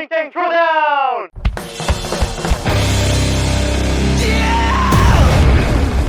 TTT THROWDOWN!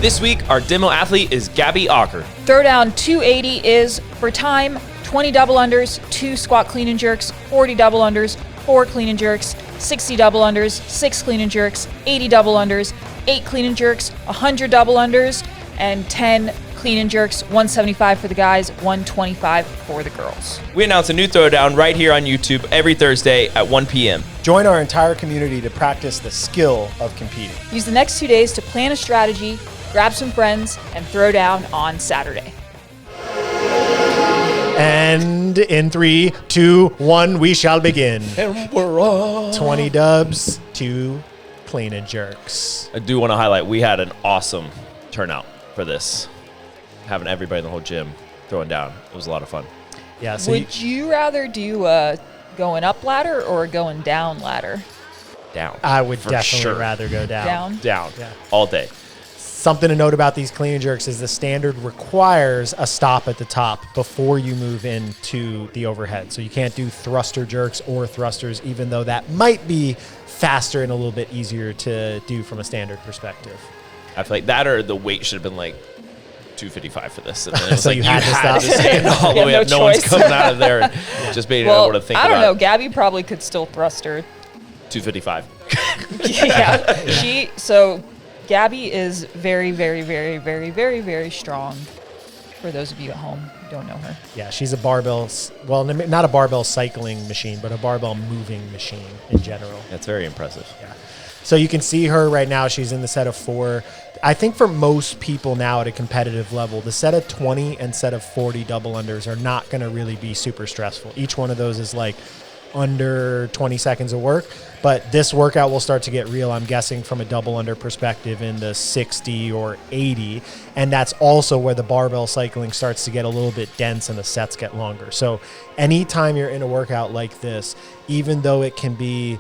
This week, our demo athlete is Gabby Ocker. Throwdown 280 is, for time, 20 double unders, 2 squat clean and jerks, 40 double unders, 4 clean and jerks, 60 double unders, 6 clean and jerks, 80 double unders, 8 clean and jerks, 100 double unders, and 10 clean and jerks, 175 for the guys, 125 for the girls. We announce a new Throwdown right here on YouTube every Thursday at 1 p.m. Join our entire community to practice the skill of competing. Use the next 2 days to plan a strategy, grab some friends, and throw down on Saturday. And in 3, 2, 1, we shall begin. And we're on. 20 dubs, 2 clean and jerks. I do want to highlight, we had an awesome turnout for this. Having everybody in the whole gym throwing down. It was a lot of fun. Yeah. So Would you rather do a going up ladder or a going down ladder? Down. I would For definitely sure. rather go down. Down. Yeah. All day. Something to note about these clean and jerks is the standard requires a stop at the top before you move into the overhead. So you can't do thruster jerks or thrusters, even though that might be faster and a little bit easier to do from a standard perspective. I feel like that or the weight should have been like 255 for this. And then it was So like you had to stop. stand all the Yeah, way no up. No one's choice. coming out of there and just being Well, able to think I don't about know. it. Gabby probably could still thruster. 255. Yeah. So Gabby is very, very, very, very, very, very strong. For those of you at home who don't know her. Yeah, she's a barbell, well, not a barbell cycling machine, but a barbell moving machine in general. That's very impressive. Yeah. So you can see her right now. She's in the set of 4. I think for most people now at a competitive level, the set of 20 and set of 40 double unders are not going to really be super stressful. Each one of those is like under 20 seconds of work. But this workout will start to get real, I'm guessing, from a double under perspective in the 60 or 80. And that's also where the barbell cycling starts to get a little bit dense and the sets get longer. So anytime you're in a workout like this, even though it can be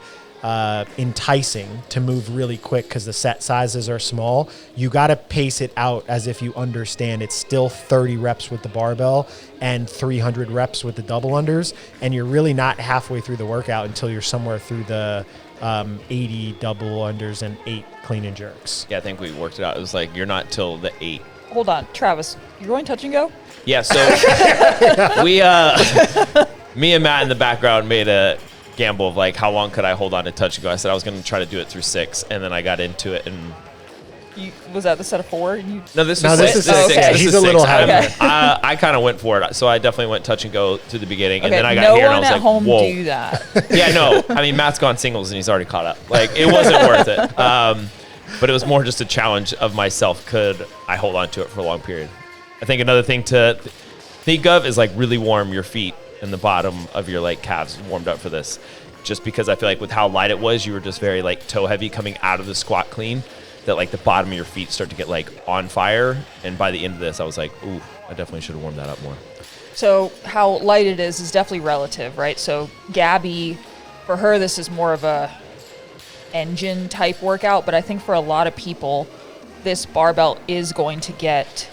enticing to move really quick because the set sizes are small, you got to pace it out as if you understand it's still 30 reps with the barbell and 300 reps with the double unders, and you're really not halfway through the workout until you're somewhere through the 80 double unders and 8 clean and jerks. Yeah, I think we worked it out. It was like you're not till the 8. Hold on, Travis. You're going touch and go? Yeah, so we, me and Matt in the background made a gamble of like how long could I hold on to touch and go. I said I was going to try to do it through 6, and then I got into it. And Was that the set of 4? And no, this No, is this 6. is six. This Okay. is He's a 6. little heavy. Okay. I kind of went for it, so I definitely went touch and go to the beginning, and Okay, then I got no here and I one was at like, home whoa. do that. Yeah, no. I mean, Matt's gone singles and he's already caught up. Like, it wasn't worth it. But it was more just a challenge of myself. Could I hold on to it for a long period? I think another thing to think of is like really warm your feet and the bottom of your like calves warmed up for this. Just because I feel like with how light it was, you were just very like toe heavy coming out of the squat clean, that like the bottom of your feet start to get like on fire. And by the end of this, I was like, ooh, I definitely should have warmed that up more. So how light it is definitely relative, right? So Gabby, for her, this is more of a engine type workout, but I think for a lot of people, this barbell is going to get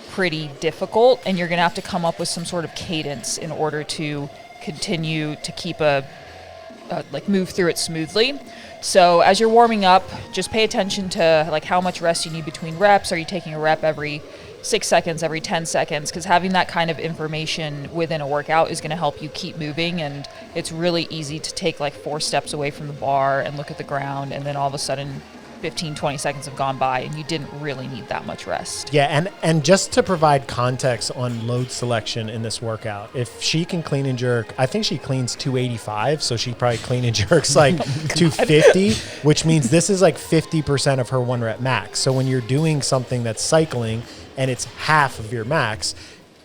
pretty difficult, and you're going to have to come up with some sort of cadence in order to continue to keep like move through it smoothly. So as you're warming up, just pay attention to like how much rest you need between reps. Are you taking a rep every 6 seconds, every 10 seconds? Because having that kind of information within a workout is going to help you keep moving. And it's really easy to take like 4 steps away from the bar and look at the ground, and then all of a sudden 15, 20 seconds have gone by and you didn't really need that much rest. Yeah, and just to provide context on load selection in this workout, if she can clean and jerk, I think she cleans 285, so she probably clean and jerks like 250, which means this is like 50% of her 1 rep max. So when you're doing something that's cycling and it's half of your max,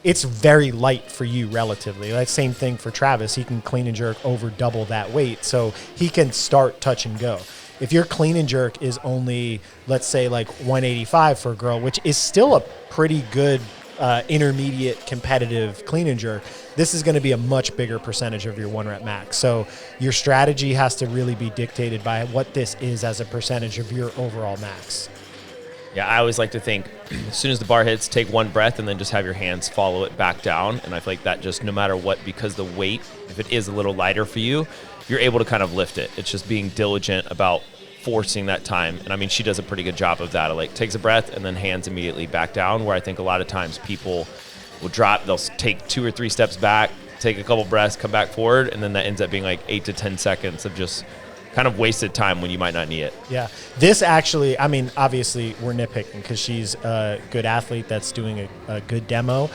it's very light for you relatively. Like same thing for Travis. He can clean and jerk over double that weight, so he can start touch and go. If your clean and jerk is only, let's say, like 185 for a girl, which is still a pretty good intermediate competitive clean and jerk, this is going to be a much bigger percentage of your 1 rep max. So your strategy has to really be dictated by what this is as a percentage of your overall max. Yeah, I always like to think as soon as the bar hits, take 1 breath and then just have your hands follow it back down. And I feel like that just no matter what, because the weight, if it is a little lighter for you, you're able to kind of lift it. It's just being diligent about forcing that time. And I mean, she does a pretty good job of that. It like takes a breath and then hands immediately back down, where I think a lot of times people will drop, they'll take 2 or 3 steps back, take a couple breaths, come back forward, and then that ends up being like 8 to 10 seconds of just kind of wasted time when you might not need it. Yeah. This actually, I mean, obviously we're nitpicking because she's a good athlete that's doing a good demo.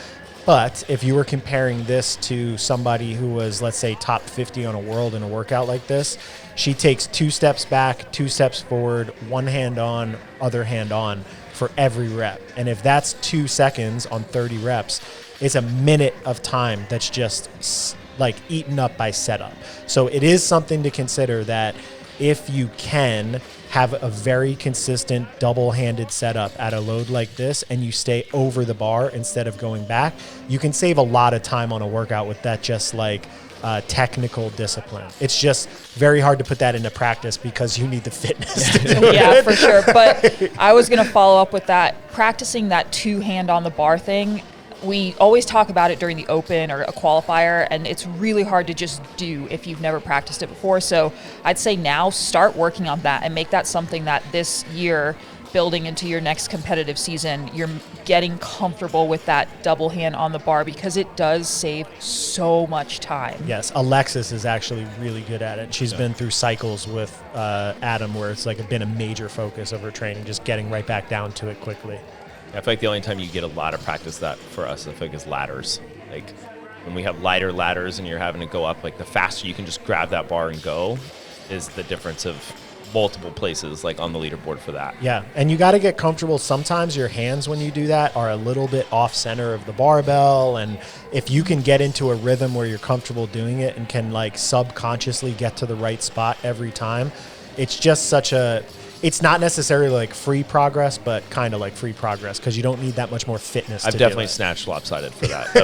But if you were comparing this to somebody who was, let's say, top 50 on a world in a workout like this, she takes 2 steps back, 2 steps forward, one hand on, other hand on for every rep. And if that's 2 seconds on 30 reps, it's a minute of time that's just like eaten up by setup. So it is something to consider that if you can have a very consistent double-handed setup at a load like this and you stay over the bar instead of going back, you can save a lot of time on a workout with that just like technical discipline. It's just very hard to put that into practice because you need the fitness to do Yeah, it. for sure. But I was going to follow up with that. Practicing that 2-hand on the bar thing, we always talk about it during the open or a qualifier, and it's really hard to just do if you've never practiced it before. So I'd say now start working on that and make that something that this year, building into your next competitive season, you're getting comfortable with that double hand on the bar, because it does save so much time. Yes, Alexis is actually really good at it. She's been through cycles with Adam where it's like been a major focus of her training, just getting right back down to it quickly. I feel like the only time you get a lot of practice that for us, I think, is ladders. Like when we have lighter ladders and you're having to go up, like the faster you can just grab that bar and go is the difference of multiple places like on the leaderboard for that. Yeah, and you got to get comfortable. Sometimes your hands when you do that are a little bit off center of the barbell, and if you can get into a rhythm where you're comfortable doing it and can like subconsciously get to the right spot every time, it's just such a, it's not necessarily like free progress, but kind of like free progress because you don't need that much more fitness. I've definitely snatched lopsided for that.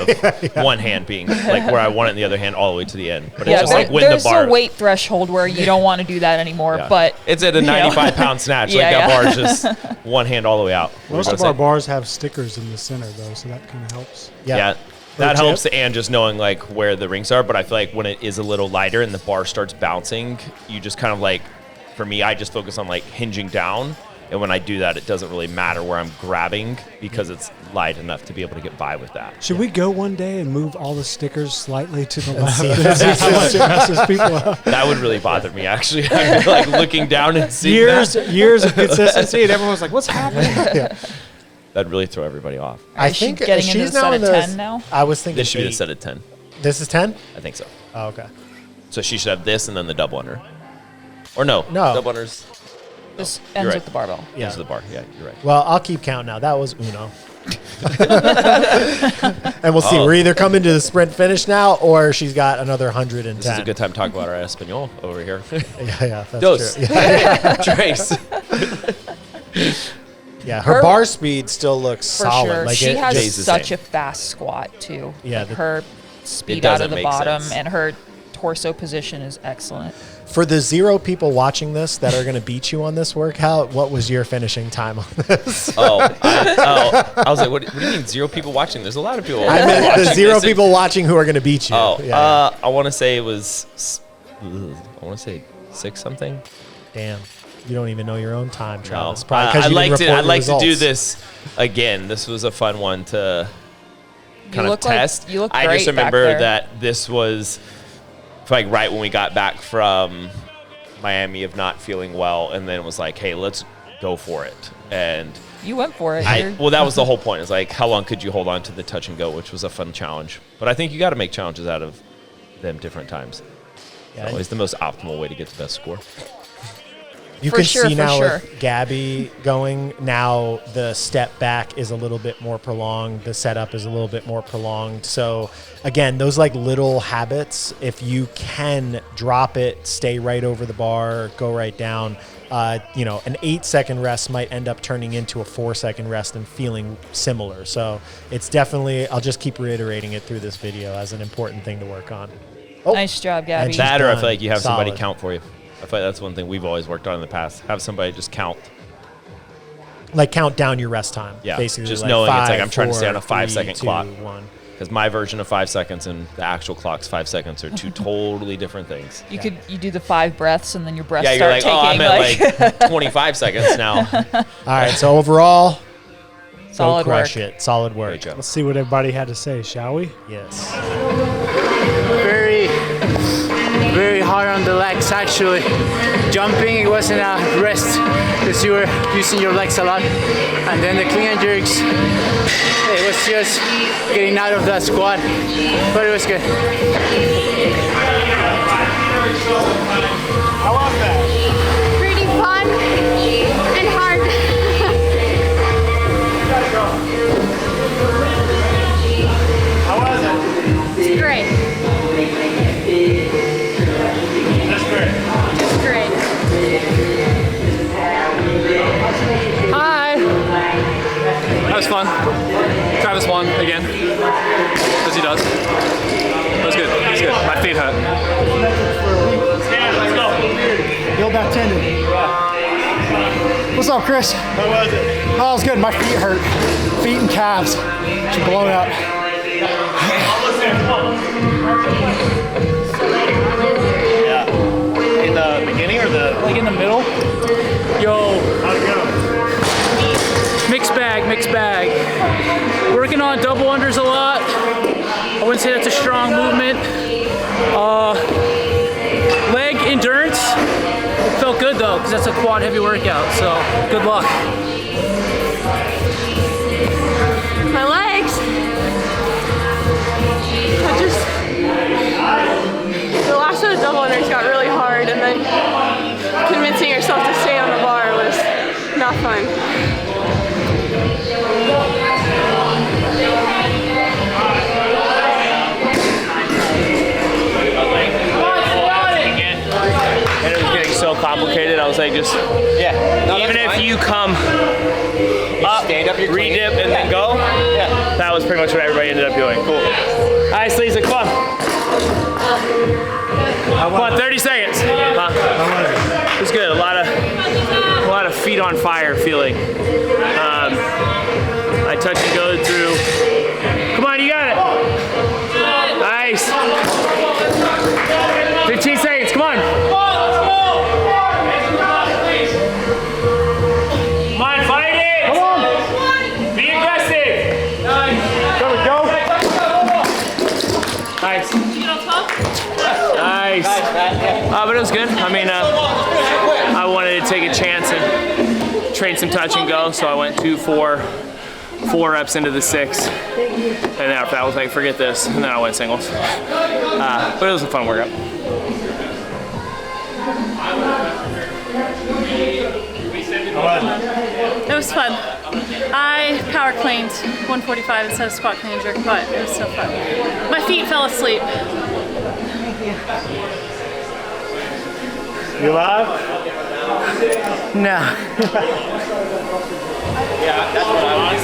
Of one hand being like where I want it and the other hand all the way to the end. But it's just like when there's the bar. a weight threshold where you don't want to do that anymore. Yeah. But it's at a 95-pound snatch. Yeah, like that yeah. bar is just one hand all the way out. Most of our bars have stickers in the center, though, so that kind of helps. Yeah. That helps, and just knowing like where the rings are. But I feel like when it is a little lighter and the bar starts bouncing, you just kind of like, for me, I just focus on like hinging down. And when I do that, it doesn't really matter where I'm grabbing because it's light enough to be able to get by with that. Should we go one day and move all the stickers slightly to the left and see how much it messes people up? That would really bother me, actually. I'd be like looking down and seeing years of consistency, and everyone's like, what's happening? That'd really throw everybody off. I Is she think getting she's into the now set in of the 10 now? I was thinking This should be the 8. set of 10. This is 10? I think so. Oh, okay. So she should have this and then the double under. Or no. No. Double unders. This You're ends right. with the barbell. Yeah. This is the bar. Yeah, you're right. Well, I'll keep count now. That was Uno. And we'll see. Oh. We're either coming to the sprint finish now, or she's got another 110. This is a good time to talk about our Espanol over here. Yeah, that's Dos. true. Yeah, Trace. yeah, her bar speed still looks For solid. sure. Like She it has stays the such same. a fast squat, too. Yeah, Like the- her speed doesn't out of the make bottom sense. and her torso position is excellent. For the 0 people watching this that are going to beat you on this workout, what was your finishing time on this? I was like, what do you mean 0 people watching? There's a lot of people I meant the watching 0 this. people watching who are going to beat you. Oh, Yeah. I want to say it was, I want to say 6 something. Damn. You don't even know your own time, No, Travis. Probably 'cause I'd you didn't like to. report I'd the like to do results. this again. This was a fun one to kind of look like- test. you look I just great back remember there. that this was like right when we got back from Miami of not feeling well, and then it was like, hey, let's go for it. And You went for it. well, that was the whole point. It's like, how long could you hold on to the touch and go, which was a fun challenge. But I think you got to make challenges out of them different times. Yeah, Always the most optimal way to get the best score. You For can sure, see for now sure. with Gabby going, now the step back is a little bit more prolonged. The setup is a little bit more prolonged. So again, those like little habits, if you can drop it, stay right over the bar, go right down, an 8-second rest might end up turning into a 4-second rest and feeling similar. So it's definitely, I'll just keep reiterating it through this video as an important thing to work on. Oh, Nice job, Gabby. And That, or I done. feel like you have somebody Solid. count for you. I feel like that's one thing we've always worked on in the past. Have somebody just count. Like count down your rest time. Yeah, basically. just like knowing it's like 5, I'm trying to stay on a 4, 5-second 3, clock. 2, 1. Because my version of 5 seconds and the actual clock's 5 seconds are two totally different things. You do the 5 breaths and then your breath Yeah, you're start like, taking oh, I meant like 25 seconds now. All right, so overall, solid go crush work. it. Solid work. Great job. Let's see what everybody had to say, shall we? Yes. Very, very hard on the legs actually. Jumping, it wasn't a rest because you were using your legs a lot. And then the clean and jerks, it was just getting out of that squat, but it was good. How was that? Pretty fun and hard. How was it? It's great. That's great. Just great. Hi! That was fun. Travis won again, as he does. That was good. It was good. My feet hurt. Let's go. Build that tendon. What's up, Chris? How was it? Oh, it was good. My feet hurt. Feet and calves. Just blown out. Yeah. In the beginning or the? Like in the middle. Yo, How'd it go? mixed bag, mixed bag. Working on double unders a lot. I wouldn't say that's a strong movement. Leg endurance felt good though, because that's a quad heavy workout. So good luck. My legs. The last of the double unders got really hard, and then convincing yourself to stay on the bar was not fun. And it was getting so complicated. I was like, just even if you come up, stand up, you're clean. re-dip, and then go. Yeah. That was pretty much what everybody ended up doing. Cool. All right, Sleazy, come on. Come on, 30 seconds. Huh? It was good. A lot of feet on fire feeling. I touch and go through. Come on, you got it. Nice. 15 seconds. Come on. Come on, fight it. Come on. Be aggressive. There we go. Nice. Nice. But it was good. I mean, I wanted to take a chance and train some touch and go, so I went 4 reps into the 6. And then after that, I was like, forget this. And then I went singles. But it was a fun workout. It was fun. I power cleaned 145 instead of squat clean and jerk, but it was so fun. My feet fell asleep. You live? No. Yeah, that's what I was.